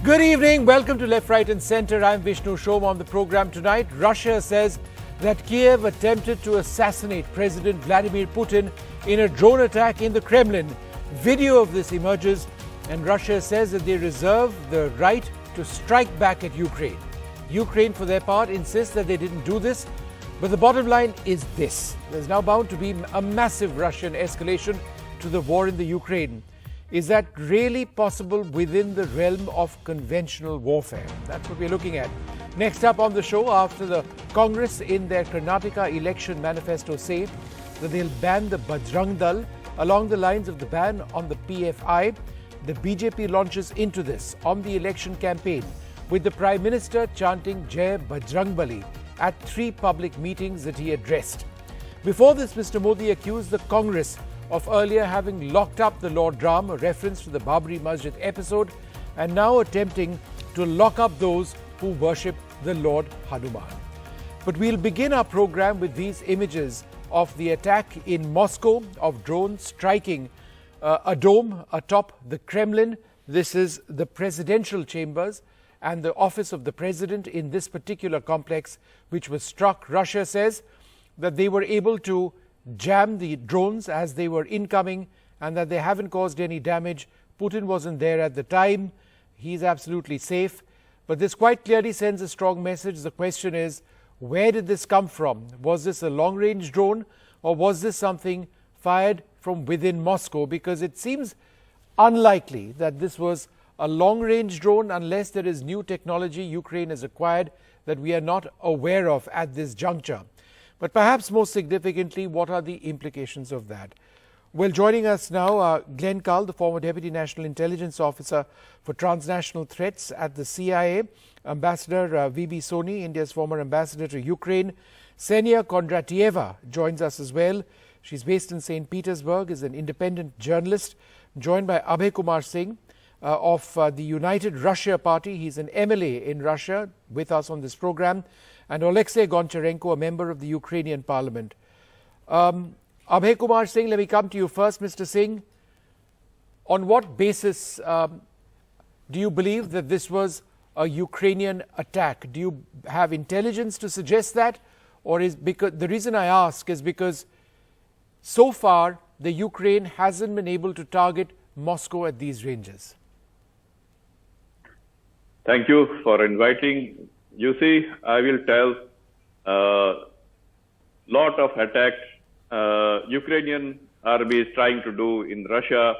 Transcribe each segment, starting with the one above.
Good evening. Welcome to Left, Right and Centre. I'm Vishnu Shom. On the program tonight, Russia says that Kyiv attempted to assassinate President Vladimir Putin in a drone attack in the Kremlin. Video of this emerges, and Russia says that they reserve the right to strike back at Ukraine. Ukraine, for their part, insists that they didn't do this. But the bottom line is this. There's now bound to be a massive Russian escalation to the war in the Ukraine. Is that really possible within the realm of conventional warfare? That's what we're looking at. Next up on the show, after the Congress in their Karnataka election manifesto say that they'll ban the Bajrang Dal along the lines of the ban on the PFI, the BJP launches into this on the election campaign with the Prime Minister chanting Jai Bajrangbali at 3 public meetings that he addressed. Before this, Mr. Modi accused the Congress of earlier having locked up the Lord Ram, a reference to the Babri Masjid episode, and now attempting to lock up those who worship the Lord Hanuman. But we'll begin our program with these images of the attack in Moscow of drones striking a dome atop the Kremlin. This is the presidential chambers and the office of the president in this particular complex, which was struck. Russia says that they were able to jam the drones as they were incoming and that they haven't caused any damage. Putin wasn't there at the time. He's absolutely safe. But this quite clearly sends a strong message. The question is, where did this come from? Was this a long-range drone, or was this something fired from within Moscow? Because it seems unlikely that this was a long-range drone unless there is new technology Ukraine has acquired that we are not aware of at this juncture. But perhaps most significantly, what are the implications of that? Well, joining us now, Glenn Carl, the former Deputy National Intelligence Officer for Transnational Threats at the CIA, Ambassador V.B. Soni, India's former ambassador to Ukraine. Ksenia Kondratieva joins us as well. She's based in St. Petersburg, is an independent journalist, joined by Abhay Kumar Singh of the United Russia Party. He's an MLA in Russia with us on this program. And Alexei Goncharenko, a member of the Ukrainian parliament. Abhay Kumar Singh, let me come to you first. Mr. Singh, on what basis do you believe that this was a Ukrainian attack? Do you have intelligence to suggest that? Or is because the reason I ask is because so far the Ukraine hasn't been able to target Moscow at these ranges. Thank you for inviting. You see, I will tell lot of attacks Ukrainian army is trying to do in Russia.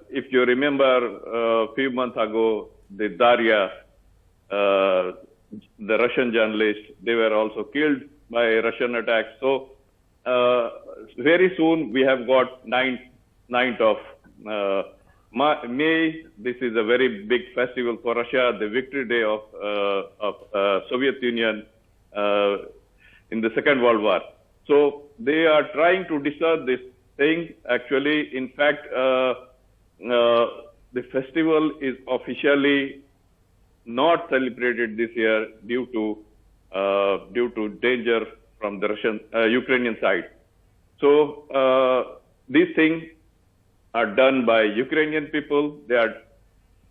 If you remember a few months ago, the Daria, the Russian journalist, they were also killed by Russian attacks. So very soon we have got 9th of May. This is a very big festival for Russia, the victory day of Soviet Union in the Second World War. So they are trying to discern this thing. Actually, in fact, the festival is officially not celebrated this year due to danger from the Ukrainian side. So these things are done by Ukrainian people. They are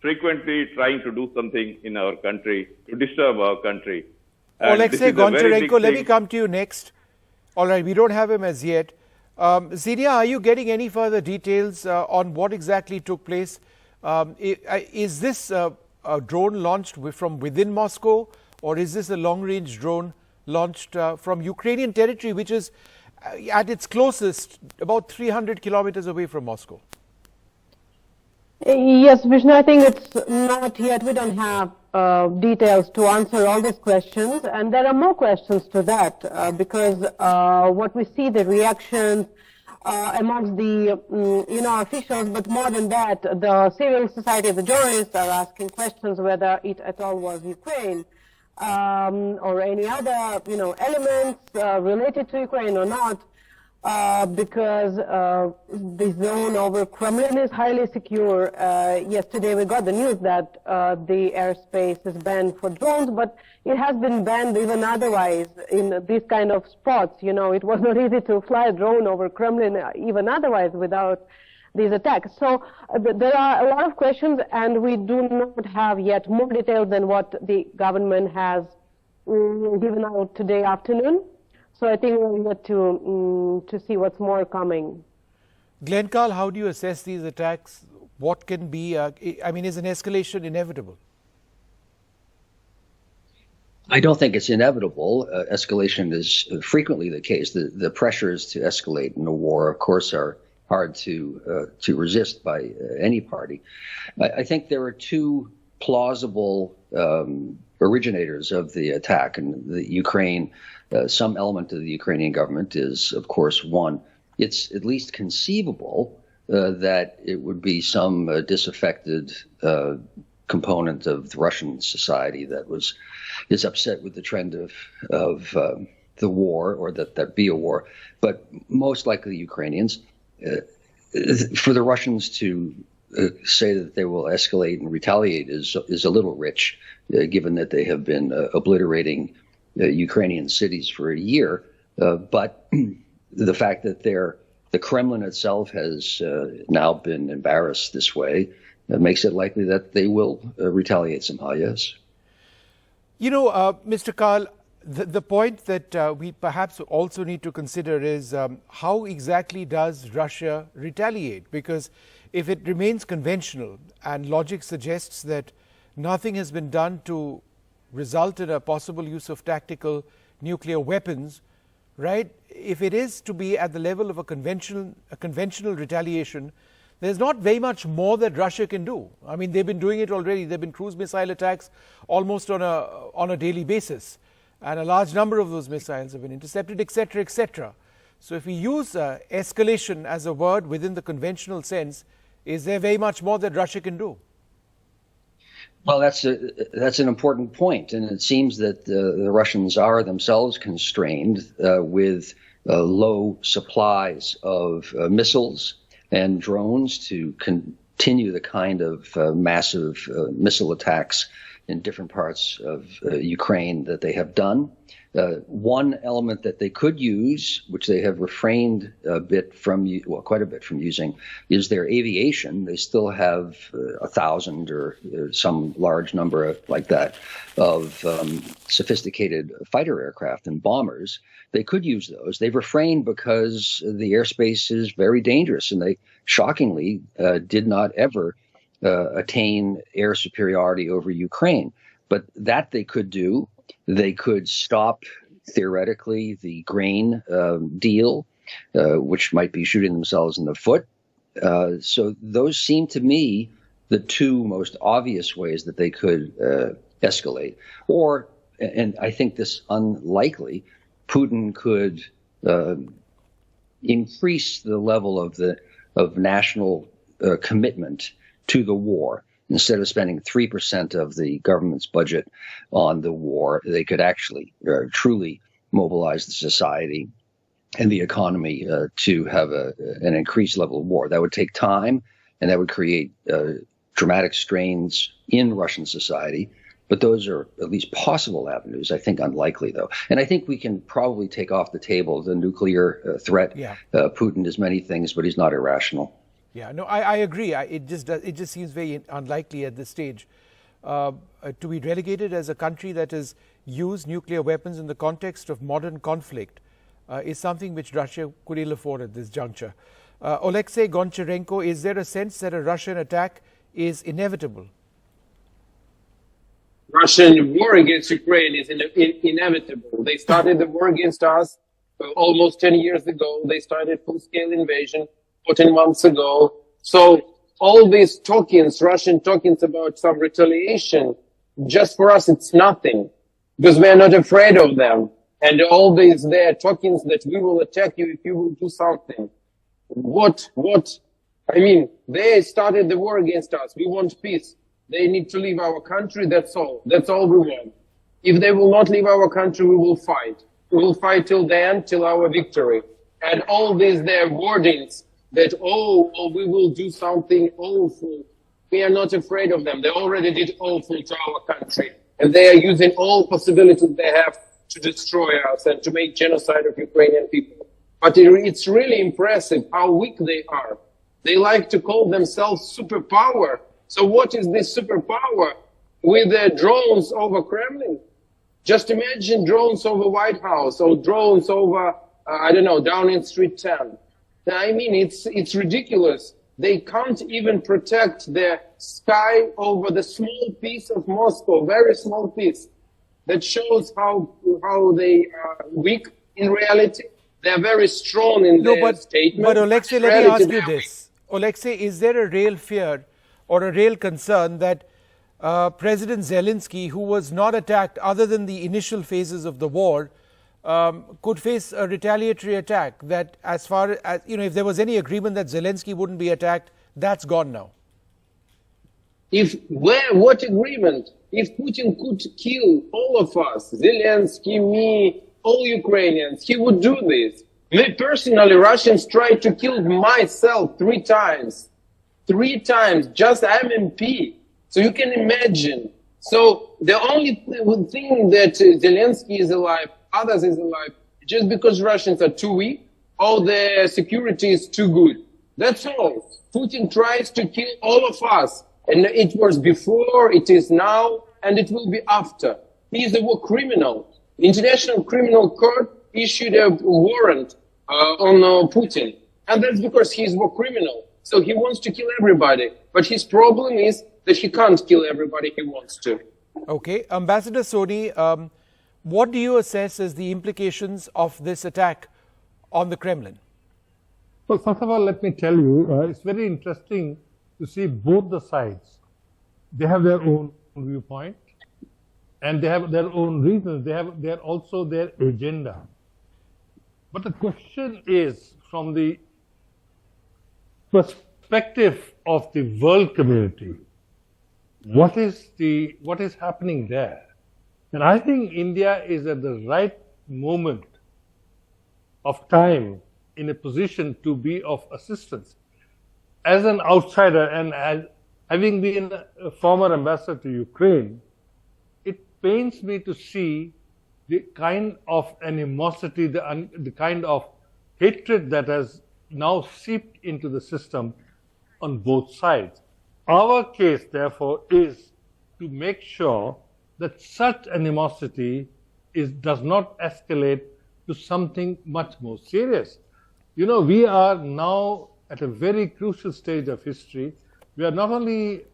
frequently trying to do something in our country to disturb our country. Alexei Goncharenko, let me come to you next. All right, we don't have him as yet. Ksenia, are you getting any further details on what exactly took place? Is this a drone launched from within Moscow, or is this a long-range drone launched from Ukrainian territory, which is at its closest about 300 kilometers away from Moscow? Yes, Vishnu, I think it's not yet. We don't have details to answer all these questions, and there are more questions to that because what we see, the reactions amongst the officials, but more than that, the civil society, the journalists are asking questions whether it at all was Ukraine or any other elements related to Ukraine or not. Because the zone over Kremlin is highly secure. Yesterday we got the news that the airspace is banned for drones, but it has been banned even otherwise in these kind of spots. It was not easy to fly a drone over Kremlin even otherwise without these attacks. So there are a lot of questions, and we do not have yet more details than what the government has given out today afternoon. So I think we'll get to see what's more coming. Glenn Carl, how do you assess these attacks? What can be, I mean, is an escalation inevitable? I don't think it's inevitable. Escalation is frequently the case. The pressures to escalate in a war, of course, are hard to resist by any party. I think there are two plausible originators of the attack, and the Ukraine. Some element of the Ukrainian government is, of course, one. It's at least conceivable that it would be some disaffected component of the Russian society that is upset with the trend of the war, or that there be a war. But most likely Ukrainians. For the Russians to say that they will escalate and retaliate is a little rich, given that they have been obliterating Ukrainian cities for a year, but the fact that the Kremlin itself has now been embarrassed this way makes it likely that they will retaliate somehow, yes. You know, Mr. Carl, the point that we perhaps also need to consider is how exactly does Russia retaliate? Because if it remains conventional, and logic suggests that nothing has been done to result in a possible use of tactical nuclear weapons, right? If it is to be at the level of a conventional retaliation, there's not very much more that Russia can do. I mean, they've been doing it already. There have been cruise missile attacks almost on a daily basis, and a large number of those missiles have been intercepted, etc., etc. So if we use escalation as a word within the conventional sense, is there very much more that Russia can do? Well, that's an important point, and it seems that the Russians are themselves constrained with low supplies of missiles and drones to continue the kind of massive missile attacks in different parts of Ukraine that they have done. One element that they could use, which they have refrained quite a bit from using, is their aviation. They still have 1,000 or some large number like that of sophisticated fighter aircraft and bombers. They could use those. They've refrained because the airspace is very dangerous, and they shockingly did not ever attain air superiority over Ukraine. But that they could do. They could stop, theoretically, the grain deal, which might be shooting themselves in the foot. So those seem to me the two most obvious ways that they could escalate. Or, and I think this unlikely, Putin could increase the level of national commitment to the war. Instead of spending 3% of the government's budget on the war, they could actually truly mobilize the society and the economy to have an increased level of war. That would take time, and that would create dramatic strains in Russian society. But those are at least possible avenues. I think unlikely, though. And I think we can probably take off the table the nuclear threat. Yeah. Putin is many things, but he's not irrational. Yeah, no, I agree. It just seems very unlikely at this stage to be relegated as a country that has used nuclear weapons in the context of modern conflict is something which Russia could ill afford at this juncture. Alexei Goncharenko, is there a sense that a Russian attack is inevitable? Russian war against Ukraine is inevitable. They started the war against us almost 10 years ago. They started full-scale invasion 14 months ago. So all these talkings, Russian talkings about some retaliation, just for us, it's nothing, because we are not afraid of them. And all these their talkings that we will attack you if you will do something. I mean, they started the war against us. We want peace. They need to leave our country. That's all. That's all we want. If they will not leave our country, we will fight. We will fight till the end, till our victory. And all these their wordings, that, we will do something awful. We are not afraid of them. They already did awful to our country. And they are using all possibilities they have to destroy us and to make genocide of Ukrainian people. But it's really impressive how weak they are. They like to call themselves superpower. So what is this superpower with drones over Kremlin? Just imagine drones over White House or drones over, I don't know, Downing Street 10. I mean, it's ridiculous. They can't even protect the sky over the small piece of Moscow, very small piece. That shows how they are weak in reality. They are very strong in their statement. But Alexei, let me ask you this. Alexei, is there a real fear or a real concern that President Zelensky, who was not attacked other than the initial phases of the war, could face a retaliatory attack? That as far as, if there was any agreement that Zelensky wouldn't be attacked, that's gone now. What agreement? If Putin could kill all of us, Zelensky, me, all Ukrainians, he would do this. Me personally, Russians tried to kill myself 3 times. 3 times, just I'm MP. So you can imagine. So the only thing that Zelensky is alive, others is alive, just because Russians are too weak, or the security is too good. That's all. Putin tries to kill all of us. And it was before, it is now, and it will be after. He is a war criminal. The International Criminal Court issued a warrant on Putin. And that's because he's a war criminal. So he wants to kill everybody. But his problem is that he can't kill everybody he wants to. Okay. Ambassador Soni, what do you assess as the implications of this attack on the Kremlin? Well, first of all, let me tell you, it's very interesting to see both the sides. They have their own viewpoint and they have their own reasons. They have also their agenda. But the question is, from the perspective of the world community, what is happening there? And I think India is at the right moment of time in a position to be of assistance. As an outsider and as having been a former ambassador to Ukraine, it pains me to see the kind of animosity, the kind of hatred that has now seeped into the system on both sides. Our case, therefore, is to make sure that such animosity does not escalate to something much more serious. You know, we are now at a very crucial stage of history. We are not only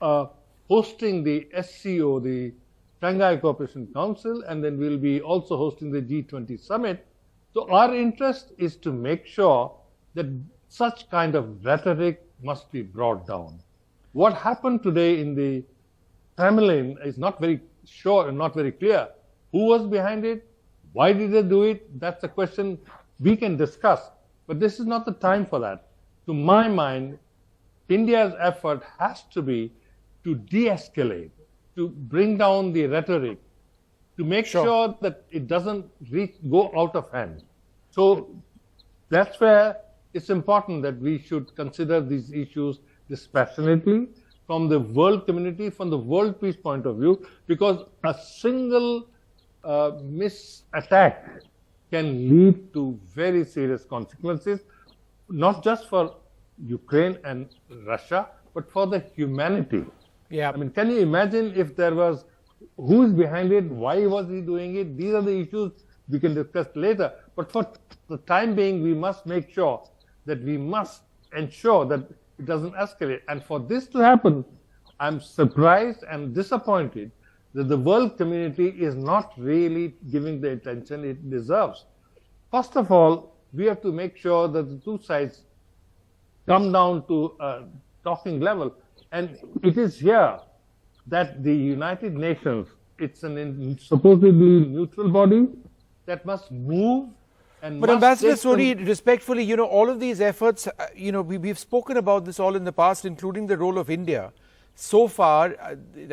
hosting the SCO, the Shanghai Cooperation Council, and then we'll be also hosting the G20 summit. So our interest is to make sure that such kind of rhetoric must be brought down. What happened today in the Kremlin is not very sure and not very clear. Who was behind it? Why did they do it? That's a question we can discuss. But this is not the time for that. To my mind, India's effort has to be to de-escalate, to bring down the rhetoric, to make sure that it doesn't go out of hand. So that's where it's important that we should consider these issues dispassionately from the world community, from the world peace point of view, because a single misattack can lead to very serious consequences, not just for Ukraine and Russia, but for the humanity. Yeah. I mean, can you imagine if there was, who is behind it, why was he doing it? These are the issues we can discuss later. But for the time being, we must make sure that we must ensure that it doesn't escalate. And for this to happen, I'm surprised and disappointed that the world community is not really giving the attention it deserves. First of all, we have to make sure that the two sides come down to a talking level. And it is here that the United Nations, it's an supposedly neutral body that must move. But Ambassador Soni, respectfully, all of these efforts, we've spoken about this all in the past, including the role of India. So far,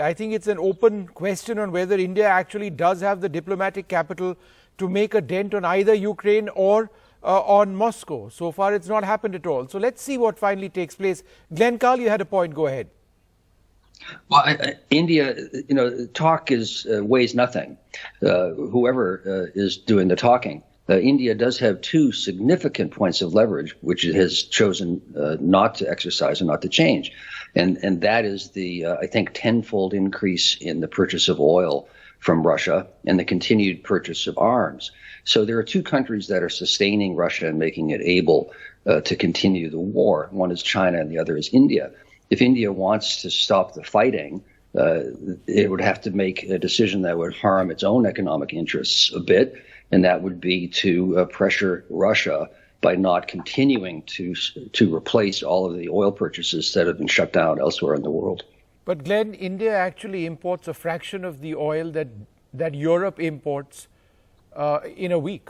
I think it's an open question on whether India actually does have the diplomatic capital to make a dent on either Ukraine or on Moscow. So far, it's not happened at all. So let's see what finally takes place. Glenn Carl, you had a point. Go ahead. Well, India, talk weighs nothing, whoever is doing the talking. India does have two significant points of leverage, which it has chosen not to exercise and not to change. And that is the, I think, tenfold increase in the purchase of oil from Russia and the continued purchase of arms. So there are two countries that are sustaining Russia and making it able to continue the war. One is China and the other is India. If India wants to stop the fighting, it would have to make a decision that would harm its own economic interests a bit, and that would be to pressure Russia by not continuing to replace all of the oil purchases that have been shut down elsewhere in the world. But Glenn, India actually imports a fraction of the oil that Europe imports in a week.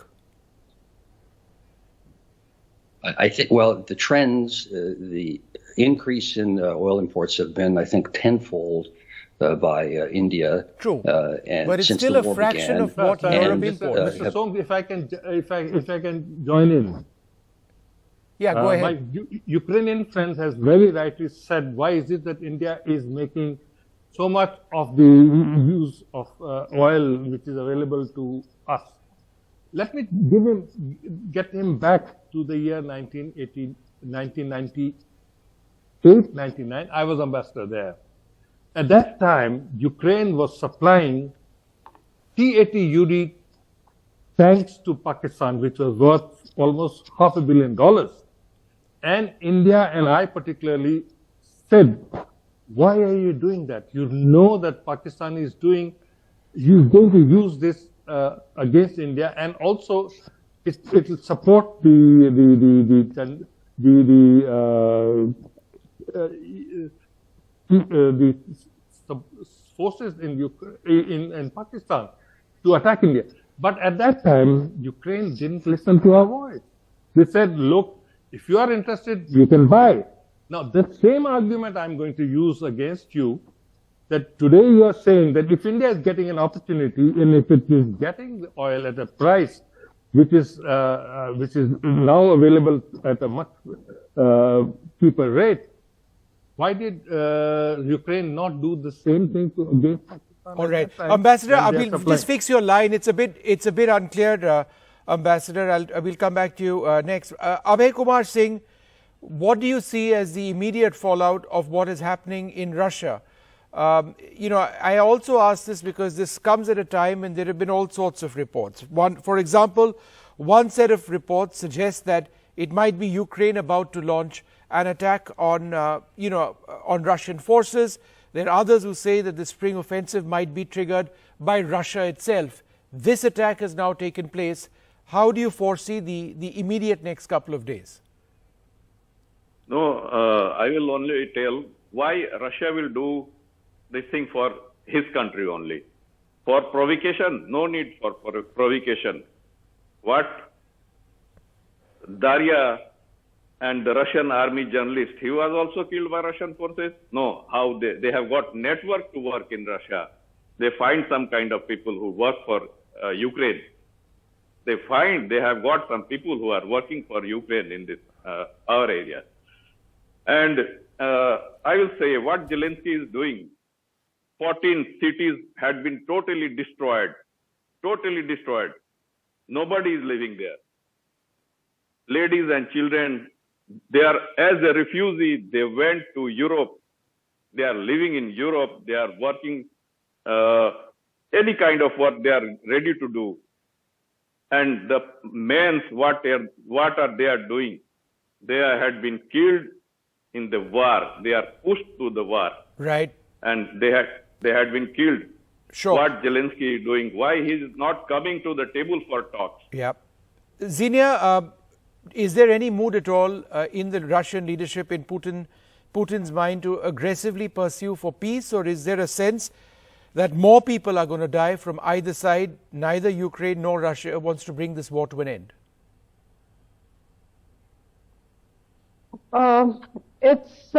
I think, well, the trends, the increase in oil imports have been, I think, tenfold by India. True, and but it's since still the a war fraction began. of what Europe imports. Mr. Soam, if I can join in. Yeah, go ahead. My Ukrainian friends has very rightly said, why is it that India is making so much of the use of oil which is available to us? Let me get him back to the year 1998, 99. I was ambassador there. At that time, Ukraine was supplying T-80 tanks to Pakistan, which was worth almost $500 million. And India and I particularly said, why are you doing that? You know that Pakistan is going to use this against India, and also it will support the forces in Pakistan to attack India. But at that time, Ukraine didn't listen to our voice. They said, look, if you are interested, you can buy. Now, the same argument I'm going to use against you, that today you are saying that if India is getting an opportunity, and if it is getting the oil at a price which is now available at a much cheaper rate, why did Ukraine not do the same thing against Pakistan? All right, Ambassador, I will just fix your line. It's a bit unclear, Ambassador. I will come back to you next. Abhay Kumar Singh, what do you see as the immediate fallout of what is happening in Russia? I also ask this because this comes at a time when there have been all sorts of reports. For example, one set of reports suggests that it might be Ukraine about to launch an attack on Russian forces. There are others who say that the spring offensive might be triggered by Russia itself. This attack has now taken place. How do you foresee the immediate next couple of days? No, I will only tell why Russia will do this thing for his country only. For provocation, no need for provocation. What Daria and the Russian army journalist, he was also killed by Russian forces? No, how they have got network to work in Russia. They find some kind of people who work for Ukraine. They have got some people who are working for Ukraine in this our area. And I will say what Zelensky is doing, 14 cities had been totally destroyed. Nobody is living there. Ladies and children, they are, as a refugee, they went to Europe. They are living in Europe. They are working any kind of work they are ready to do. And the men, what are they doing? They had been killed in the war. They are pushed to the war. Right. And they had been killed. Sure. What Zelensky is doing? Why he is not coming to the table for talks? Yeah. Zinia, is there any mood at all in the Russian leadership, in Putin's mind, to aggressively pursue for peace, or is there a sense that more people are going to die from either side? Neither Ukraine nor Russia wants to bring this war to an end. It's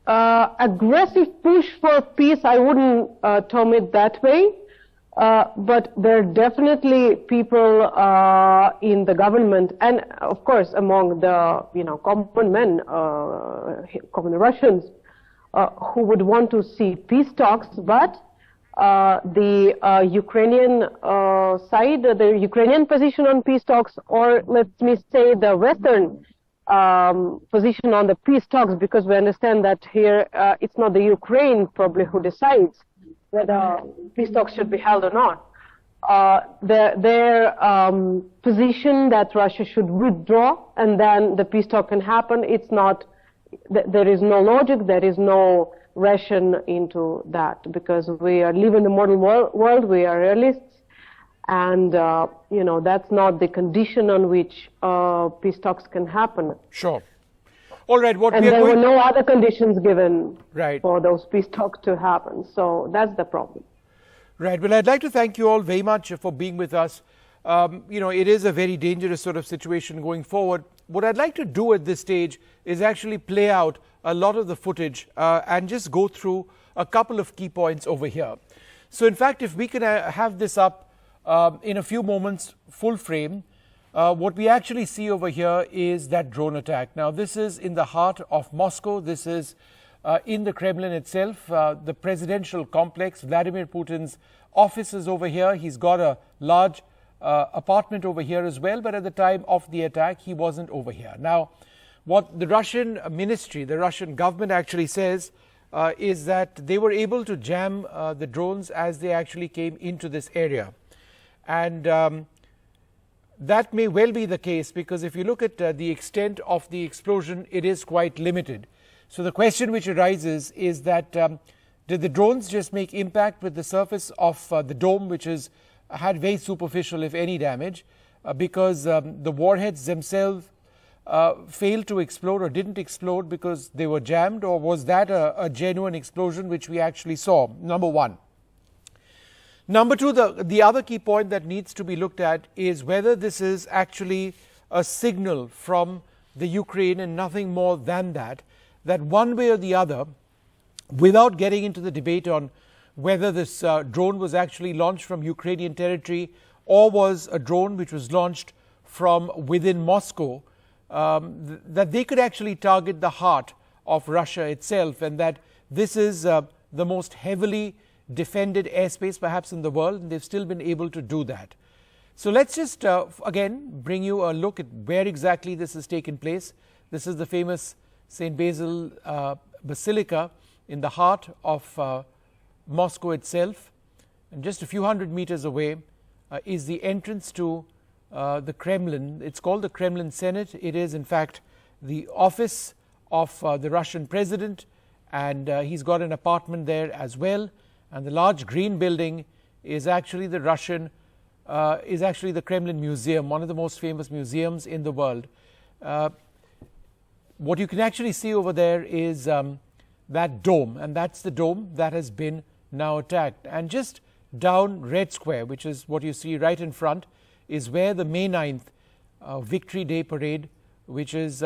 aggressive push for peace. I wouldn't term it that way, but there are definitely people in the government, and of course among the common men, common Russians, who would want to see peace talks. But the Ukrainian side, the Ukrainian position on peace talks, or let me say the Western position on the peace talks, because we understand that here it's not the Ukraine probably who decides whether peace talks should be held or not. Their position that Russia should withdraw and then the peace talk can happen, it's not, there is no logic, there is no ration into that, because we are living in a modern world, we are realists, and you know, that's not the condition on which peace talks can happen. Sure. All right. What and we are there going were no other conditions given right. for those peace talks to happen. So that's the problem. Right. Well, I'd like to thank you all very much for being with us. You know, it is a very dangerous sort of situation going forward. What I'd like to do at this stage is actually play out a lot of the footage and just go through a couple of key points over here. So, in fact, if we can have this up in a few moments, full frame, what we actually see over here is that drone attack. Now, this is in the heart of Moscow. This is in the Kremlin itself, the presidential complex. Vladimir Putin's office is over here. He's got a large apartment over here as well, but at the time of the attack, he wasn't over here. Now, what the Russian ministry, the Russian government actually says is that they were able to jam the drones as they actually came into this area. And that may well be the case, because if you look at the extent of the explosion, it is quite limited. So the question which arises is that did the drones just make impact with the surface of the dome, which had very superficial, if any, damage, because the warheads themselves failed to explode or didn't explode because they were jammed, or was that a genuine explosion which we actually saw? Number one. Number two, the other key point that needs to be looked at is whether this is actually a signal from the Ukraine and nothing more than that, that one way or the other, without getting into the debate on whether this drone was actually launched from Ukrainian territory or was a drone which was launched from within Moscow, that they could actually target the heart of Russia itself, and that this is the most heavily defended airspace perhaps in the world, and they've still been able to do that. So let's just again bring you a look at where exactly this has taken place. This is the famous St. Basil Basilica in the heart of Moscow itself, and just a few hundred meters away is the entrance to the Kremlin. It's called the Kremlin Senate. It is in fact the office of the Russian president, and he's got an apartment there as well. And the large green building is actually the the Kremlin Museum, one of the most famous museums in the world. What you can actually see over there is that dome, and that's the dome that has been now attacked. And just down Red Square, which is what you see right in front, is where the May 9th Victory Day parade, which is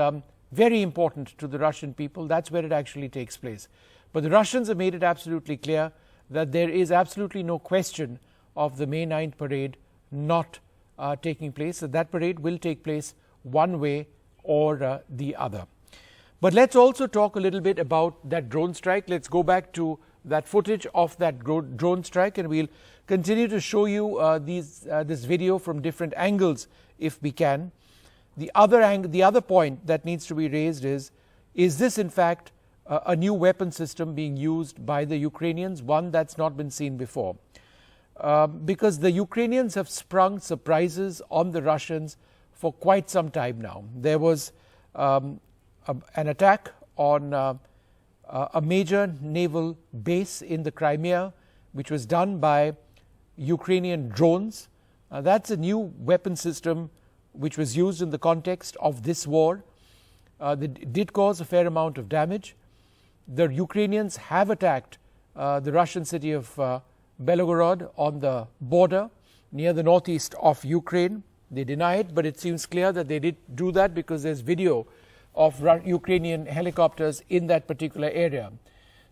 very important to the Russian people, that's where it actually takes place. But the Russians have made it absolutely clear that there is absolutely no question of the May 9th parade not taking place, that parade will take place one way or the other. But let's also talk a little bit about that drone strike. Let's go back to that footage of that drone strike, and we'll continue to show you this video from different angles if we can. The other point that needs to be raised is this in fact a new weapon system being used by the Ukrainians, one that's not been seen before? Because the Ukrainians have sprung surprises on the Russians for quite some time now. There was an attack on a major naval base in the Crimea, which was done by Ukrainian drones. That's a new weapon system which was used in the context of this war. It did cause a fair amount of damage. The Ukrainians have attacked the Russian city of Belgorod on the border near the northeast of Ukraine. They deny it, but it seems clear that they did do that because there's video of Ukrainian helicopters in that particular area.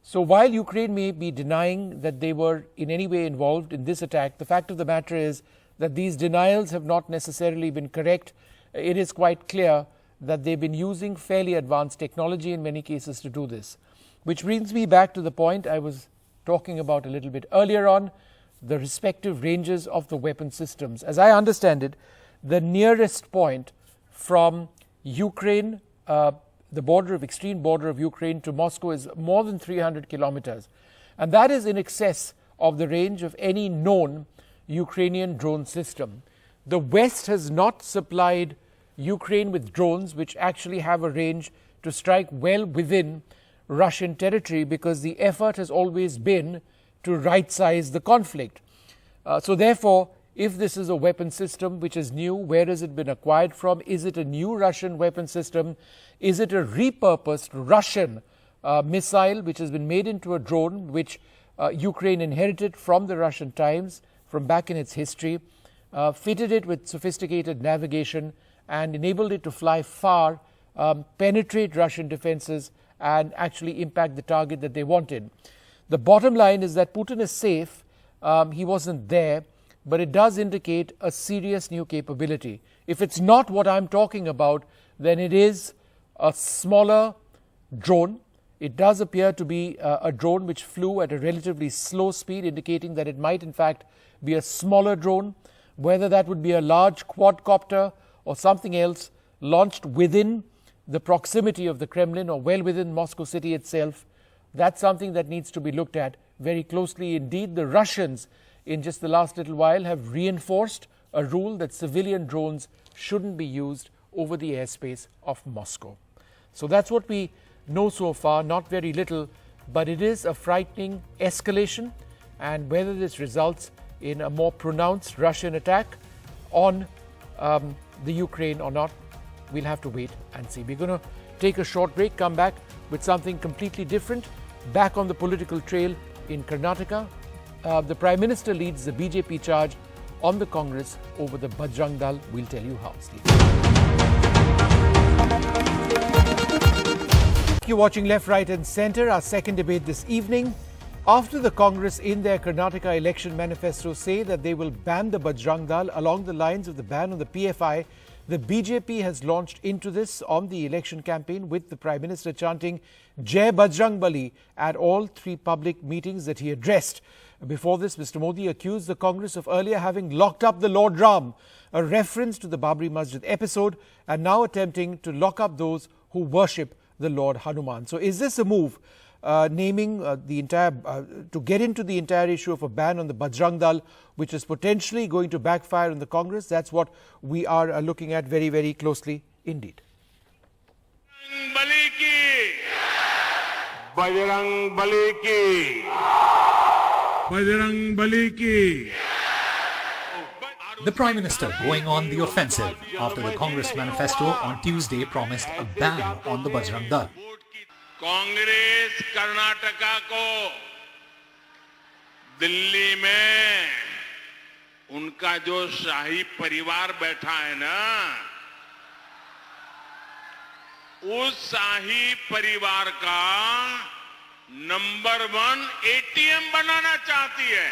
So while Ukraine may be denying that they were in any way involved in this attack, the fact of the matter is that these denials have not necessarily been correct. It is quite clear that they've been using fairly advanced technology in many cases to do this. Which brings me back to the point I was talking about a little bit earlier on, the respective ranges of the weapon systems. As I understand it, the nearest point from Ukraine, the extreme border of Ukraine to Moscow is more than 300 kilometers. And that is in excess of the range of any known Ukrainian drone system. The West has not supplied Ukraine with drones which actually have a range to strike well within Russian territory, because the effort has always been to right-size the conflict. So therefore, if this is a weapon system which is new, where has it been acquired from? Is it a new Russian weapon system? Is it a repurposed Russian missile which has been made into a drone which Ukraine inherited from the Russian times, from back in its history, fitted it with sophisticated navigation and enabled it to fly far, penetrate Russian defenses and actually impact the target that they wanted? The bottom line is that Putin is safe. He wasn't there, but it does indicate a serious new capability. If it's not what I'm talking about, then it is a smaller drone. It does appear to be a drone which flew at a relatively slow speed, indicating that it might in fact be a smaller drone. Whether that would be a large quadcopter or something else launched within the proximity of the Kremlin or well within Moscow city itself, that's something that needs to be looked at very closely. Indeed, the Russians in just the last little while have reinforced a rule that civilian drones shouldn't be used over the airspace of Moscow. So that's what we know so far, not very little, but it is a frightening escalation, and whether this results in a more pronounced Russian attack on the Ukraine or not, we'll have to wait and see. We're going to take a short break, come back with something completely different. Back on the political trail in Karnataka, the Prime Minister leads the BJP charge on the Congress over the Bajrang Dal. We'll tell you how. You're watching Left, Right and Centre, our second debate this evening. After the Congress in their Karnataka election manifesto say that they will ban the Bajrang Dal along the lines of the ban on the PFI, the BJP has launched into this on the election campaign, with the Prime Minister chanting Jai Bajrang Bali at all three public meetings that he addressed. Before this, Mr. Modi accused the Congress of earlier having locked up the Lord Ram, a reference to the Babri Masjid episode, and now attempting to lock up those who worship the Lord Hanuman. So is this a move naming the entire, to get into the entire issue of a ban on the Bajrang Dal, which is potentially going to backfire on the Congress? That's what we are looking at very, very closely indeed. Bajrang Bali ki. Bajrang Bali ki. The Prime Minister going on the offensive after the Congress manifesto on Tuesday promised a ban on the Bajrang Dal. Congress Karnataka को दिल्ली में उनका जो शाही परिवार बैठा है ना, उस शाही परिवार का नंबर 1 एटीएम बनाना चाहती है।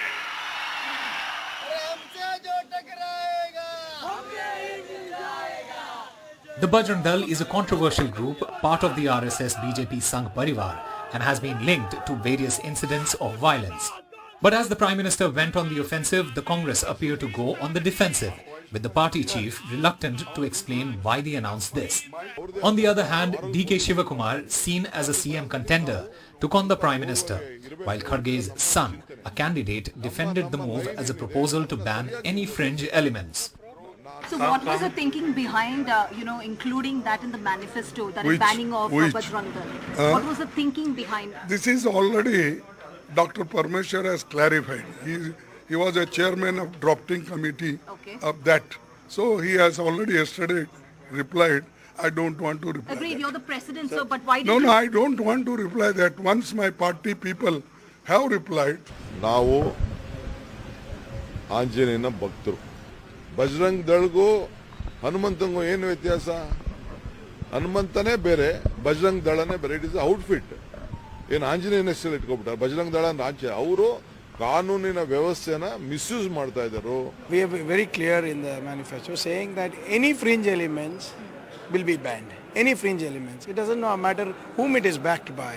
The Bajrang Dal is a controversial group, part of the RSS BJP Sangh Parivar, and has been linked to various incidents of violence. But as the Prime Minister went on the offensive, the Congress appeared to go on the defensive, with the party chief reluctant to explain why they announced this. On the other hand, DK Shivakumar, seen as a CM contender, took on the Prime Minister, while Kharge's son, a candidate, defended the move as a proposal to ban any fringe elements. So what was the thinking behind, including that in the manifesto, that banning of Bajrang Dal? What was the thinking behind? This is already Dr. Parmeshwar has clarified. He was a chairman of drafting committee of that. So he has already yesterday replied, I don't want to reply. Agreed, you're the president, sir, but why did No, I don't want to reply that. Once my party people have replied. ನಾವು ಆಂಜನೇಯನ ಭಕ್ತರು. ಬಜರಂಗ್ ದಳಗೂ ಹನುಮಂತಂಗೂ ಏನು ವ್ಯತ್ಯಾಸ? ಹನುಮಂತನೇ ಬೇರೆ, ಬಜರಂಗ್ ದಳನೇ ಬೇರೆ. It is outfit. ಏನು ಆಂಜನೇಯನ ಹೆಸರು ಇಟ್ಕೊಬಿಟ್ಟಾರೆ, ಬಜರಂಗ್ ದಳ ರಾಜ್ಯ. ಅವರು ಕಾನೂನಿನ ವ್ಯವಸ್ಥೆನ ಮಿಸ್ಯೂಸ್ ಮಾಡ್ತಾ ಇದ್ದಾರೆ. We are very clear in the manifesto saying that any fringe elements will be banned. Any fringe elements. It doesn't matter whom it is backed by.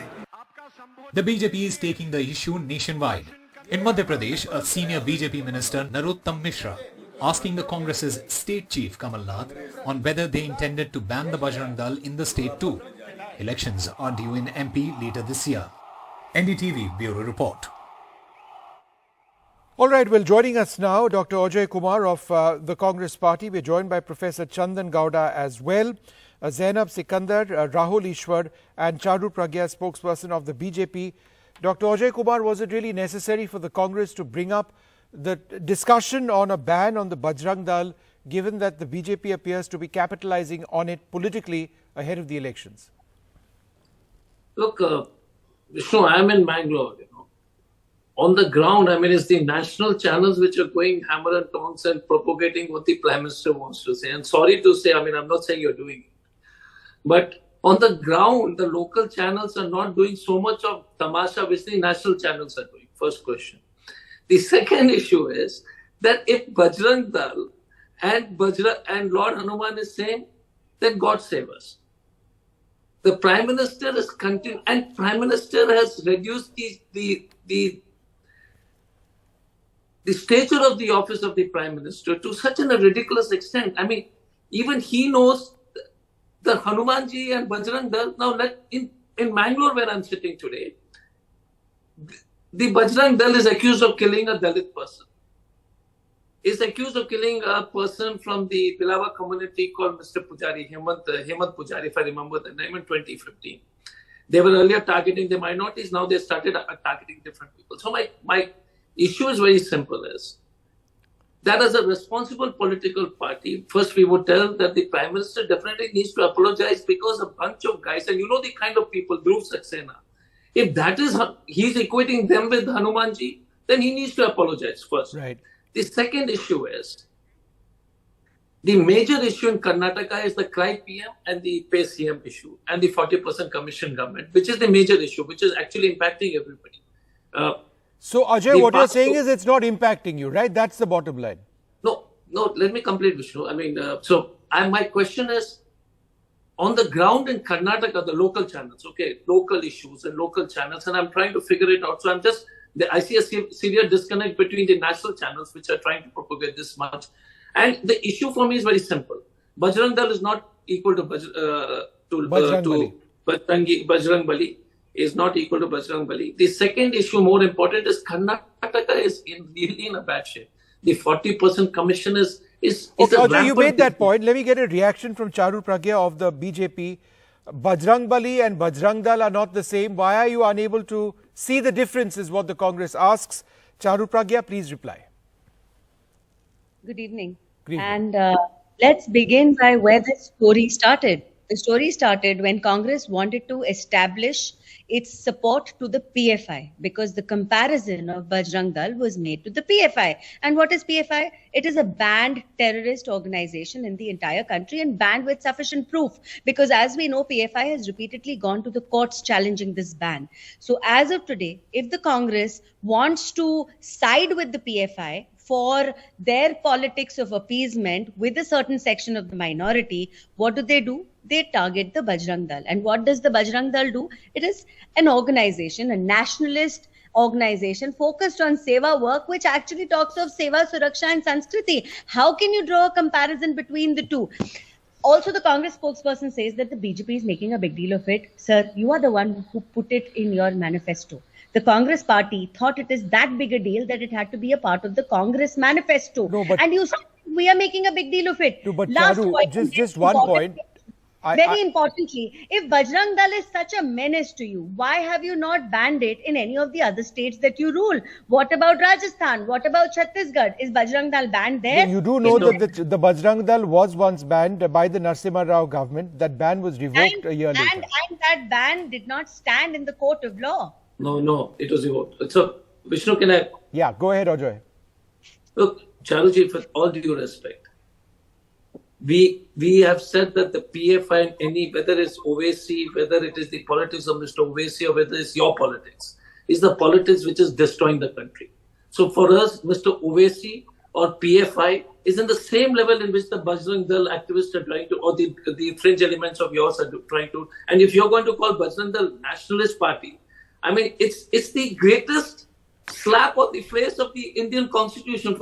The BJP is taking the issue nationwide. In Madhya Pradesh, a senior BJP minister, Narottam Mishra, asking the Congress's state chief Kamal Nath on whether they intended to ban the Bajrang Dal in the state too. Elections are due in MP later this year. NDTV Bureau Report. All right, well, joining us now, Dr. Ajay Kumar of the Congress Party. We're joined by Professor Chandan Gowda as well, Zainab Sikandar, Rahul Ishwar and Charu Pragya, spokesperson of the BJP. Dr. Ajay Kumar, was it really necessary for the Congress to bring up the discussion on a ban on the Bajrang Dal, given that the BJP appears to be capitalizing on it politically ahead of the elections? Look, Vishnu, I'm in Bangalore. On the ground, it's the national channels which are going hammer and tongs and propagating what the Prime Minister wants to say. And sorry to say, I'm not saying you're doing it. But on the ground, the local channels are not doing so much of tamasha which the national channels are doing. First question. The second issue is that if Bajrang Dal and Lord Hanuman is saying, then God save us. The Prime Minister is continuing, and Prime Minister has reduced the stature of the office of the Prime Minister to such a ridiculous extent. Even he knows the Hanumanji and Bajrang Dal. Now, in Mangalore, where I'm sitting today, the Bajrang Dal is accused of killing a Dalit person. Is accused of killing a person from the Pilava community called Mr. Pujari, Hemant Pujari, if I remember the name, in 2015. They were earlier targeting the minorities. Now they started targeting different people. So my issue is very simple: is that as a responsible political party, first we would tell that the Prime Minister definitely needs to apologize, because a bunch of guys, and you know the kind of people, Dhruv Saxena, if that is, he's equating them with Hanumanji, then he needs to apologize first. Right. The second issue is, the major issue in Karnataka is the Cry PM and the Pay CM issue and the 40% commission government, which is the major issue, which is actually impacting everybody. So, Ajay, what you're saying is it's not impacting you, right? That's the bottom line. No, let me complete, Vishnu. My question is, on the ground in Karnataka, the local channels, local issues and local channels, and I'm trying to figure it out. So I see a severe disconnect between the national channels, which are trying to propagate this much. And the issue for me is very simple. Bajrang Dal is not equal to Bajrang Bali. Is not equal to Bajrang Bali. The second issue, more important, is Karnataka is really in a bad shape. The 40% commission is okay, Ajay, you made that point. Let me get a reaction from Charu Pragya of the BJP. Bajrang Bali and Bajrang Dal are not the same. Why are you unable to see the difference, is what the Congress asks. Charu Pragya, please reply. Good evening. Good evening. And let's begin by where the story started. The story started when Congress wanted to establish its support to the PFI, because the comparison of Bajrang Dal was made to the PFI. And what is PFI? It is a banned terrorist organization in the entire country, and banned with sufficient proof, because as we know, PFI has repeatedly gone to the courts challenging this ban. So as of today, if the Congress wants to side with the PFI for their politics of appeasement with a certain section of the minority, what do? They target the Bajrang Dal. And what does the Bajrang Dal do? It is an organization, a nationalist organization focused on seva work, which actually talks of seva, suraksha and sanskriti. How can you draw a comparison between the two? Also, the Congress spokesperson says that the BJP is making a big deal of it. Sir, you are the one who put it in your manifesto. The Congress party thought it is that big a deal that it had to be a part of the Congress manifesto. No, but and you said we are making a big deal of it. No, but Charu, just one point. Very importantly, if Bajrang Dal is such a menace to you, why have you not banned it in any of the other states that you rule? What about Rajasthan? What about Chhattisgarh? Is Bajrang Dal banned there? You do know that the Bajrang Dal was once banned by the Narasimha Rao government. That ban was revoked a year later. And that ban did not stand in the court of law. No, it was revoked. So, Vishnu, can I? Yeah, go ahead, Ajay. Look, Charuji, with all due respect, we have said that the PFI and whether it's Owaisi, whether it is the politics of Mr. Owaisi or whether it's your politics, is the politics which is destroying the country. So for us, Mr. Owaisi or PFI is in the same level in which the Bajrang Dal activists are trying to, or the fringe elements of yours are trying to. And if you're going to call Bajrang Dal nationalist party, I mean, it's the greatest slap on the face of the Indian Constitution.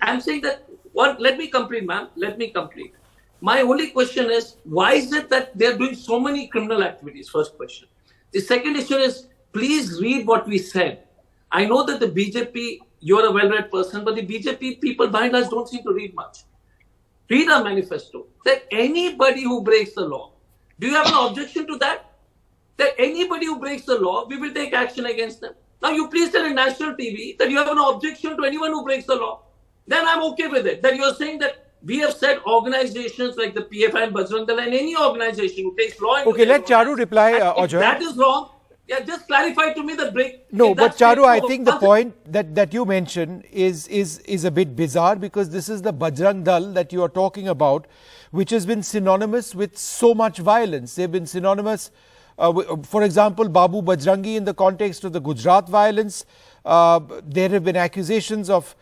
I'm saying that one. Let me complete, ma'am. Let me complete. My only question is, why is it that they're doing so many criminal activities? First question. The second issue is, please read what we said. I know that the BJP, you're a well-read person, but the BJP people by and large don't seem to read much. Read our manifesto. That anybody who breaks the law, do you have an objection to that? That anybody who breaks the law, we will take action against them. Now you please tell in national TV that you have an objection to anyone who breaks the law. Then I'm okay with it. That you're saying that we have said organizations like the PFI and Bajrang Dal and any organization who takes law into Okay, let Charu reply, if that is wrong, yeah, just clarify to me the break. No, but Charu, I think the point that you mentioned is a bit bizarre, because this is the Bajrang Dal that you are talking about, which has been synonymous with so much violence. They've been synonymous, for example, Babu Bajrangi in the context of the Gujarat violence. There have been accusations of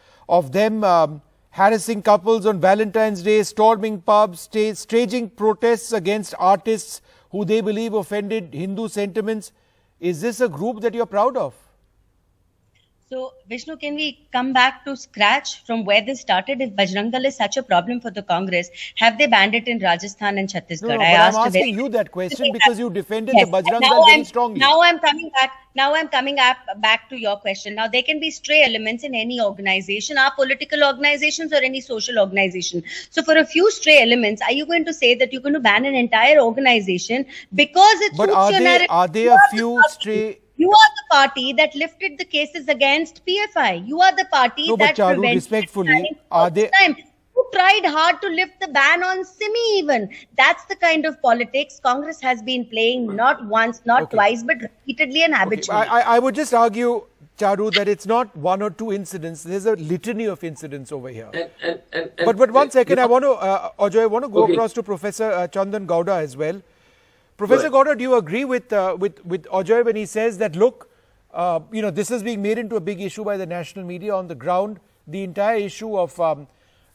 them harassing couples on Valentine's Day, storming pubs, staging protests against artists who they believe offended Hindu sentiments. Is this a group that you're proud of? So, Vishnu, can we come back to scratch from where this started? If Bajrang Dal is such a problem for the Congress, have they banned it in Rajasthan and Chhattisgarh? No, but I'm asking you that question because you defended the Bajrang Dal very strongly. Now I'm coming back to your question. Now, there can be stray elements in any organization, our political organizations or any social organization. So, for a few stray elements, are you going to say that you're going to ban an entire organization because it suits your narrative? Are there a few stray... You are the party that lifted the cases against PFI. You are the party that Charu, prevented respectfully, are they... You tried hard to lift the ban on Simi even. That's the kind of politics Congress has been playing not once, not twice, but repeatedly and habitually. I would just argue, Charu, that it's not one or two incidents. There's a litany of incidents over here. But one second, I want to, Ajoy, I want to go across to Professor Chandan Gowda as well. Professor Gowda, do you agree with Ajoy when he says that, look, this is being made into a big issue by the national media on the ground, the entire issue of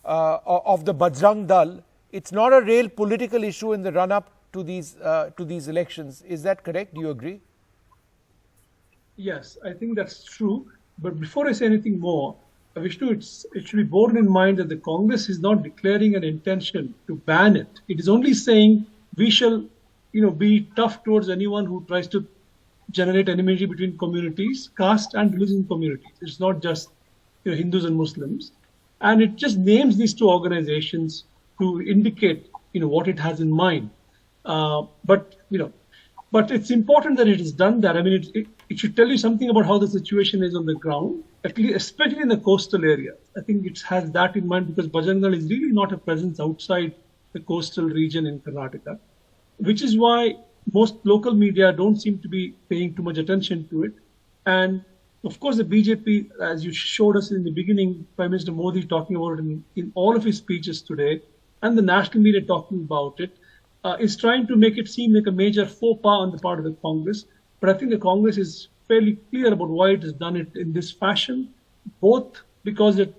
the Bajrang Dal, it's not a real political issue in the run-up to these elections. Is that correct? Do you agree? Yes, I think that's true. But before I say anything more, Vishnu, it should be borne in mind that the Congress is not declaring an intention to ban it. It is only saying we shall be tough towards anyone who tries to generate enmity between communities, caste and religion communities. It's not just Hindus and Muslims. And it just names these two organizations to indicate what it has in mind. But it's important that it is done that. I mean, it should tell you something about how the situation is on the ground, at least, especially in the coastal area. I think it has that in mind because Bajrang Dal is really not a presence outside the coastal region in Karnataka, which is why most local media don't seem to be paying too much attention to it. And of course, the BJP, as you showed us in the beginning, Prime Minister Modi talking about it in all of his speeches today, and the national media talking about it, is trying to make it seem like a major faux pas on the part of the Congress. But I think the Congress is fairly clear about why it has done it in this fashion, both because it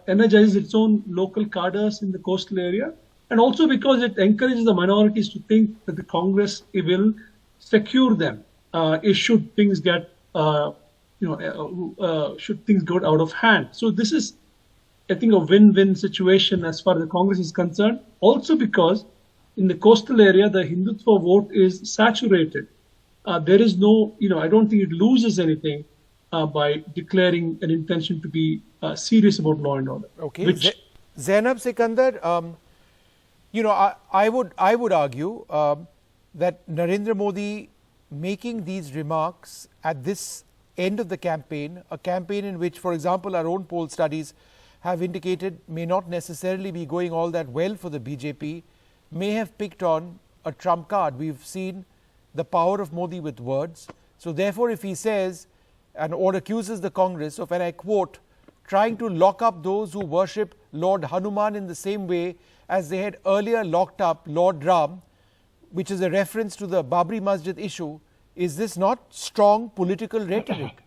energizes its own local cadres in the coastal area, and also because it encourages the minorities to think that the Congress will secure them should things get should things go out of hand. So this is, I think, a win-win situation as far as the Congress is concerned. Also because in the coastal area, the Hindutva vote is saturated. There is no, I don't think it loses anything by declaring an intention to be serious about law and order. Okay. Zainab Sikandar, I would argue that Narendra Modi making these remarks at this end of the campaign, a campaign in which, for example, our own poll studies have indicated may not necessarily be going all that well for the BJP, may have picked on a trump card. We've seen the power of Modi with words. So therefore, if he says or accuses the Congress of, and I quote, trying to lock up those who worship Lord Hanuman in the same way as they had earlier locked up Lord Ram, which is a reference to the Babri Masjid issue, is this not strong political rhetoric?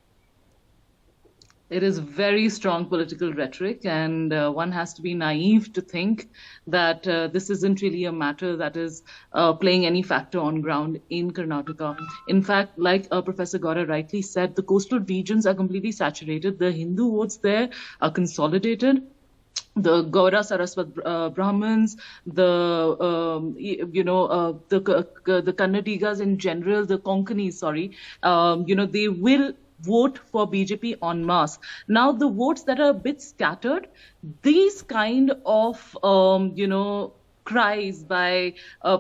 It is very strong political rhetoric, and one has to be naive to think that this isn't really a matter that is playing any factor on ground in Karnataka. In fact, like Professor Gaura rightly said, the coastal regions are completely saturated. The Hindu votes there are consolidated. The Gaura Saraswat Brahmins, the Kannadigas in general, the Konkanis, they will vote for BJP en masse. Now, the votes that are a bit scattered, these kind of, cries by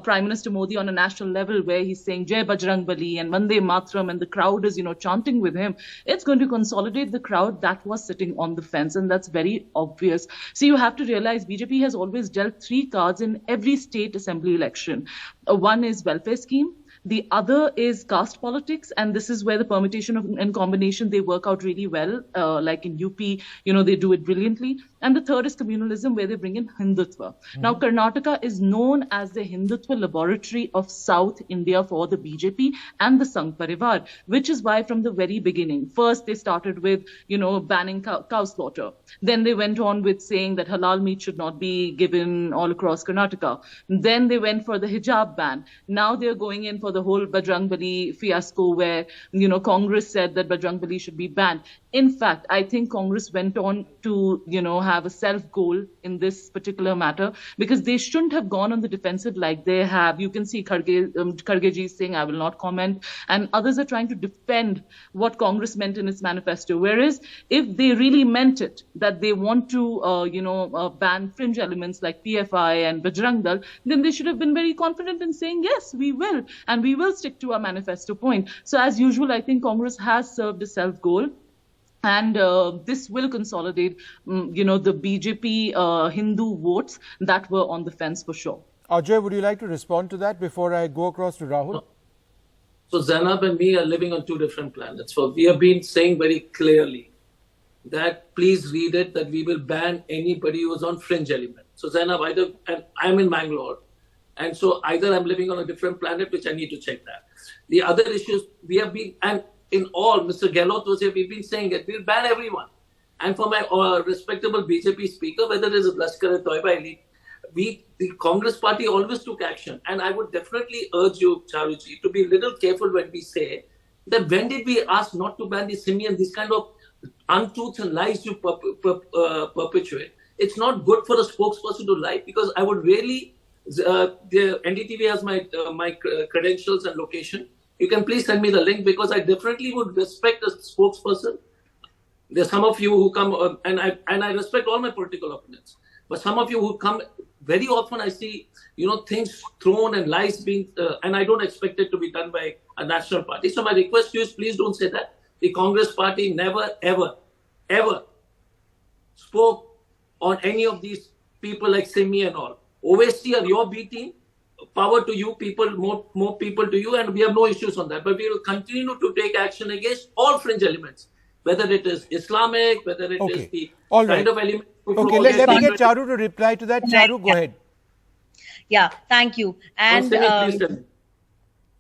Prime Minister Modi on a national level, where he's saying Jai Bajrang Bali and Vande Mataram, and the crowd is, chanting with him, it's going to consolidate the crowd that was sitting on the fence, and that's very obvious. So you have to realize BJP has always dealt 3 cards in every state assembly election. One is welfare scheme. The other is caste politics, and this is where the permutation and combination, they work out really well. Like in UP, they do it brilliantly. And the third is communalism, where they bring in Hindutva. Now, Karnataka is known as the Hindutva laboratory of South India for the BJP and the Sangh Parivar, which is why from the very beginning, first they started with, banning cow slaughter. Then they went on with saying that halal meat should not be given all across Karnataka. Then they went for the hijab ban. Now they're going in for the whole Bajrang Bali fiasco, where, Congress said that Bajrang Bali should be banned. In fact, I think Congress went on to, have a self-goal in this particular matter, because they shouldn't have gone on the defensive like they have. You can see Khargeji saying, I will not comment, and others are trying to defend what Congress meant in its manifesto. Whereas if they really meant it, that they want to, ban fringe elements like PFI and Bajrang Dal, then they should have been very confident in saying, yes, we will, and we will stick to our manifesto point. So as usual, I think Congress has served a self-goal. And this will consolidate, the BJP Hindu votes that were on the fence for sure. Ajay, would you like to respond to that before I go across to Rahul? So Zainab and me are living on 2 different planets. So we have been saying very clearly that please read it, that we will ban anybody who's on fringe element. So Zainab, I'm in Bangalore, and so either I'm living on a different planet, which I need to check that. The other issues we have been, and in all, Mr. Gehlot was here, we've been saying it, we'll ban everyone. And for my respectable BJP speaker, whether it is Lashkar-e-Toiba elite, the Congress party always took action. And I would definitely urge you, Charuji, to be a little careful when we say that when did we ask not to ban the Simian, these kind of untruths and lies you perpetuate. It's not good for a spokesperson to lie, because I would really, the NDTV has my credentials and location. You can please send me the link, because I definitely would respect a spokesperson. There's some of you who come, and I respect all my political opponents. But some of you who come, very often I see, things thrown and lies being, and I don't expect it to be done by a national party. So my request to you is, please don't say that. The Congress party never, ever, ever spoke on any of these people like Simi and all. OSC are your B team. Power to you, people, more people to you, and we have no issues on that. But we will continue to take action against all fringe elements, whether it is Islamic, whether it is the kind of element. Okay, let me get Charu to reply to that. Charu, go ahead. Yeah, thank you. And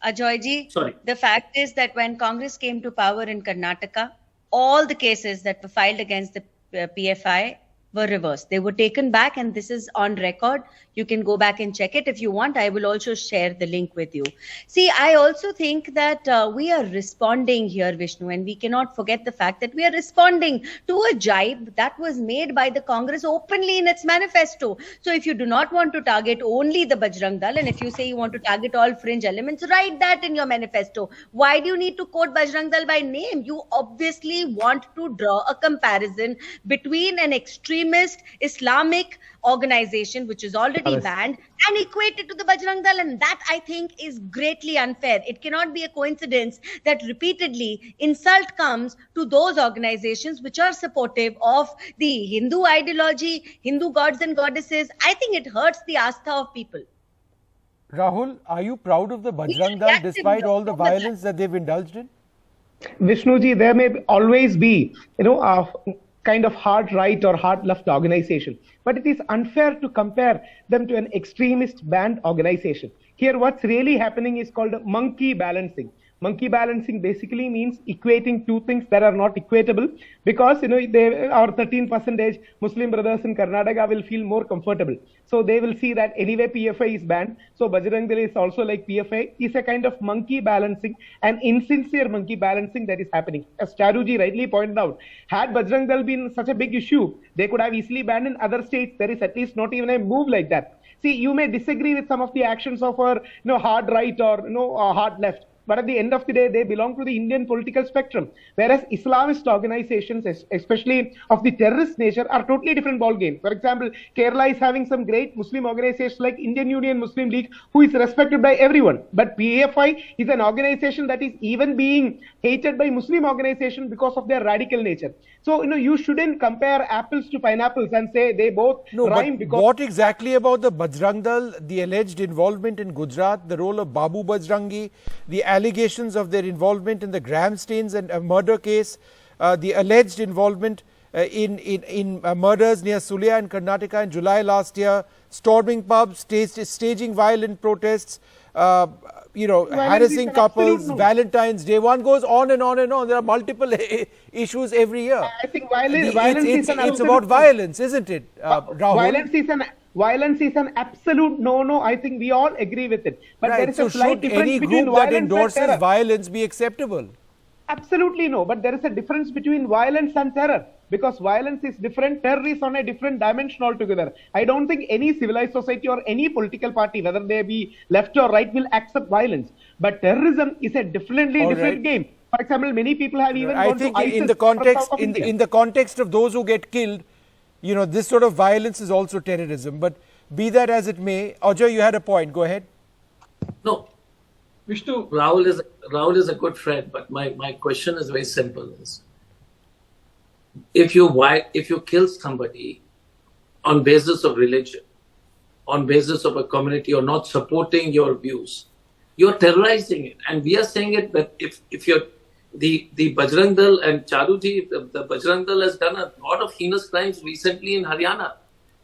Ajoyji, the fact is that when Congress came to power in Karnataka, all the cases that were filed against the PFI were reversed. They were taken back, and this is on record. You can go back and check it. If you want, I will also share the link with you. See, I also think that we are responding here, Vishnu, and we cannot forget the fact that we are responding to a jibe that was made by the Congress openly in its manifesto. So if you do not want to target only the Bajrang Dal, and if you say you want to target all fringe elements, write that in your manifesto. Why do you need to quote Bajrang Dal by name? You obviously want to draw a comparison between an extremist Islamic organization, which is already banned, and equate it to the Bajrang Dal, and that I think is greatly unfair. It cannot be a coincidence that repeatedly insult comes to those organizations which are supportive of the Hindu ideology, Hindu gods and goddesses. I think it hurts the astha of people. Rahul, are you proud of the Bajrang Dal despite all the violence that they've indulged in? Vishnuji, there may always be, a kind of hard right or hard left organization, but it is unfair to compare them to an extremist banned organization. Here what's really happening is called monkey balancing. Monkey balancing basically means equating two things that are not equatable, because our 13% Muslim brothers in Karnataka will feel more comfortable. So they will see that anyway PFI is banned, so Bajrang Dal is also like PFI. Is a kind of monkey balancing and insincere monkey balancing that is happening. As Charuji rightly pointed out, had Bajrang Dal been such a big issue, they could have easily banned in other states. There is at least not even a move like that. See, you may disagree with some of the actions of our hard right or hard left, but at the end of the day, they belong to the Indian political spectrum. Whereas Islamist organizations, especially of the terrorist nature, are totally different ball game. For example, Kerala is having some great Muslim organizations like Indian Union Muslim League, who is respected by everyone. But PFI is an organization that is even being hated by Muslim organizations because of their radical nature. So, you shouldn't compare apples to pineapples and say they both rhyme. Because what exactly about the Bajrang Dal, the alleged involvement in Gujarat, the role of Babu Bajrangi, the allegations of their involvement in the Gramsteins and murder case, the alleged involvement in murders near Sulia in Karnataka in July last year, storming pubs, staging violent protests, harassing couples, Valentine's Day. One goes on and on and on. There are multiple issues every year. I think violence is it's about violence, isn't it, Rahul? Violence is an absolute no-no. I think we all agree with it. But right. there is a slight difference any between group that violence endorses and terror. violence be acceptable? Absolutely no. But there is a difference between violence and terror. Because violence is different, terror is on a different dimension altogether. I don't think any civilized society or any political party, whether they be left or right, will accept violence. But terrorism is a different game. For example, many people have even gone to ISIS in the context of those who get killed, this sort of violence is also terrorism. But be that as it may, Ajay, you had a point. Go ahead. No, Vishnu. Rahul is a good friend, but my question is very simple: if you kill somebody on basis of religion, on basis of a community, or not supporting your views, you're terrorizing it. And we are saying it that if you're the Bajrang Dal and Charuji, the Bajrang Dal has done a lot of heinous crimes recently in Haryana.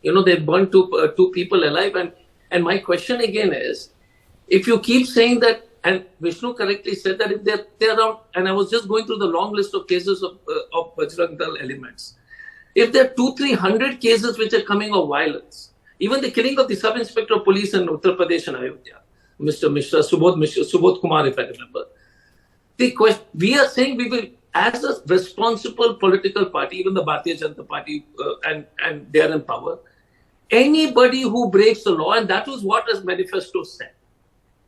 They burned two people alive. And my question again is, if you keep saying that, and Vishnu correctly said that if they're around, and I was just going through the long list of cases of Bajrang Dal elements. If there are 200-300 cases which are coming of violence, even the killing of the sub-inspector of police in Uttar Pradesh and Ayodhya, Mr. Mishra, Subodh Kumar, if I remember. We are saying we will, as a responsible political party, even the Bharatiya Janata Party, and they are in power, anybody who breaks the law, and that was what his manifesto said.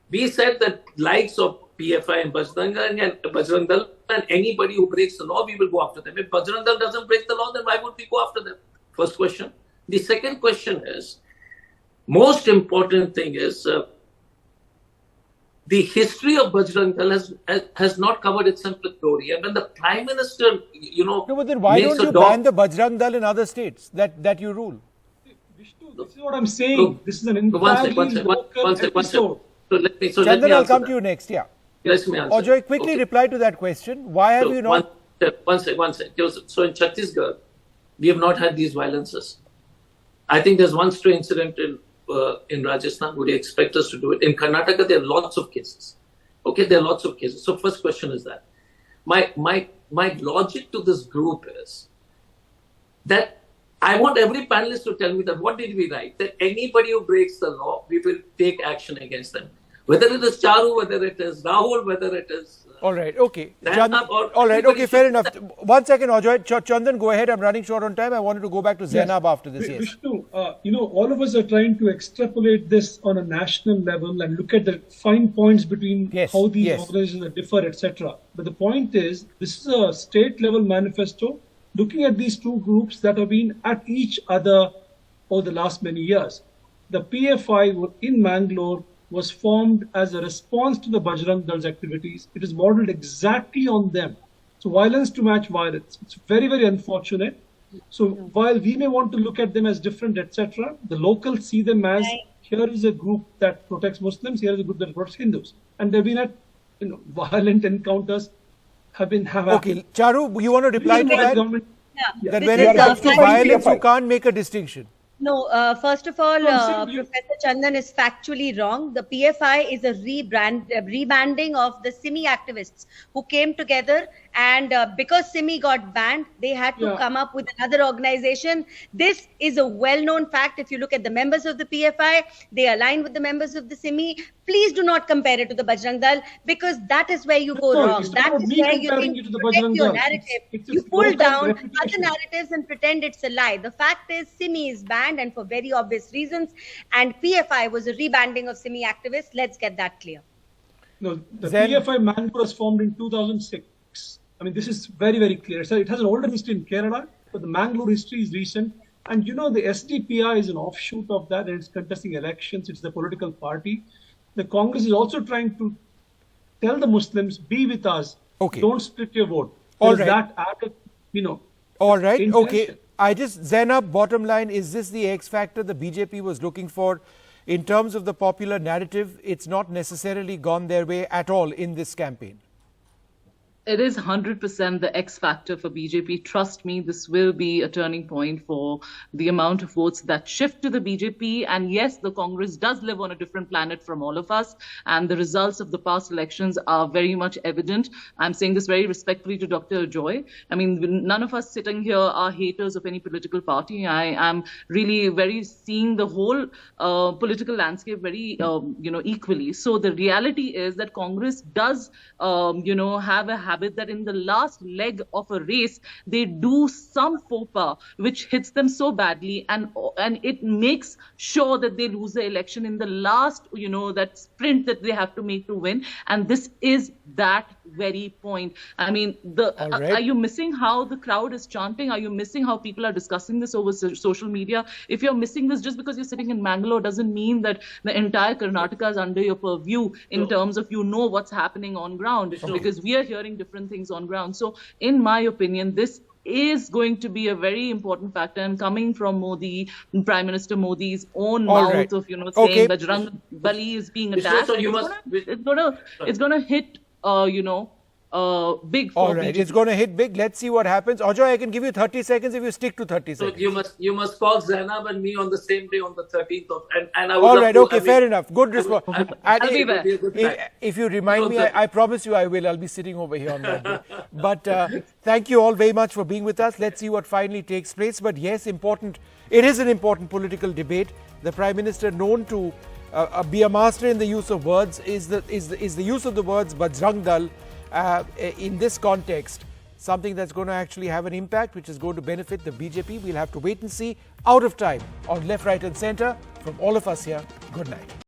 We said that likes of PFI and Bajrang Dal and anybody who breaks the law, we will go after them. If Bajrang Dal doesn't break the law, then why would we go after them? First question. The second question is, most important thing is, the history of Bajrang Dal has not covered itself with glory. And when the Prime Minister, No, but then why don't you ban the Bajrang Dal in other states that you rule? Vishnu, this is what I'm saying. This is an entirely local episode. Chandan, I'll come to you next. Yeah. Let me answer. Ajay, quickly reply to that question. Why have you not? One second. So in Chhattisgarh, we have not had these violences. I think there's one stray incident in Rajasthan. Would you expect us to do it? In Karnataka, there are lots of cases. Okay, there are lots of cases. So first question is that. My logic to this group is that I want every panelist to tell me that what did we write? That anybody who breaks the law, we will take action against them. Whether it is Charu, whether it is Rahul, whether it is... All right, okay. All right, okay, fair enough. 1 second, Ajay. Chandan, go ahead. I'm running short on time. I wanted to go back to Zainab after this. Yes. Vishnu, all of us are trying to extrapolate this on a national level and look at the fine points between how these organizations differ, etc. But the point is, this is a state-level manifesto looking at these two groups that have been at each other over the last many years. The PFI in Mangalore was formed as a response to the Bajrang Dal's activities. It is modeled exactly on them. So violence to match violence. It's very, very unfortunate. So while we may want to look at them as different, etc., the locals see them as, here is a group that protects Muslims, here is a group that protects Hindus. And they've been at violent encounters Okay, Charu, you want to reply to that? Yeah. That when it comes to violence, you can't make a distinction. No, first of all, simply- Professor Chandan is factually wrong. The PFI is a rebanding of the Simi activists who came together, and because Simi got banned, they had to come up with another organization. This is a well-known fact. If you look at the members of the PFI, they align with the members of the Simi. Please do not compare it to the Bajrang Dal, because that is where you go wrong. That is where you think you protect your narrative. You pull down other narratives and pretend it's a lie. The fact is, Simi is banned, and for very obvious reasons, and PFI was a rebanding of Simi activists. Let's get that clear. No, the PFI Mangalore was formed in 2006. I mean, this is very, very clear. So it has an older history in Kerala, but the Mangalore history is recent. And you know, the SDPI is an offshoot of that, and it's contesting elections. It's the political party. The Congress is also trying to tell the Muslims, be with us. Okay. Don't split your vote. All There's right. that added, you know. All right. intention. Okay. Zainab, bottom line, is this the X factor the BJP was looking for in terms of the popular narrative? It's not necessarily gone their way at all in this campaign. It is 100% the X factor for BJP. Trust me, this will be a turning point for the amount of votes that shift to the BJP. And yes, the Congress does live on a different planet from all of us. And the results of the past elections are very much evident. I'm saying this very respectfully to Dr. Joy. I mean, none of us sitting here are haters of any political party. I am really very seeing the whole political landscape very, equally. So the reality is that Congress does, have a habit that in the last leg of a race, they do some faux pas which hits them so badly, and it makes sure that they lose the election in the last, that sprint that they have to make to win. And this is that very point. I mean, are you missing how the crowd is chanting? Are you missing how people are discussing this over social media? If you're missing this just because you're sitting in Mangalore doesn't mean that the entire Karnataka is under your purview in terms of what's happening on ground, because we are hearing different things on ground. So in my opinion, this is going to be a very important factor, and coming from Modi, Prime Minister Modi's own mouth of saying Bajrang Bali is being attacked. So it's gonna hit big for All right, BJP. it's going to hit big. Let's see what happens. Ajoy, I can give you 30 seconds if you stick to 30 So seconds. you must call Zainab and me on the same day on the 13th of, and I would All love right, to, okay, fair enough. Good response. I'll be there. If you remind me, I promise you I will. I'll be sitting over here on that day. But thank you all very much for being with us. Let's see what finally takes place. But yes, important. It is an important political debate. The Prime Minister, known to be a master in the use of words, is the use of the words Bajrang Dal in this context something that's going to actually have an impact, which is going to benefit the BJP. We'll have to wait and see. Out of time on Left, Right and Centre. From all of us here, good night.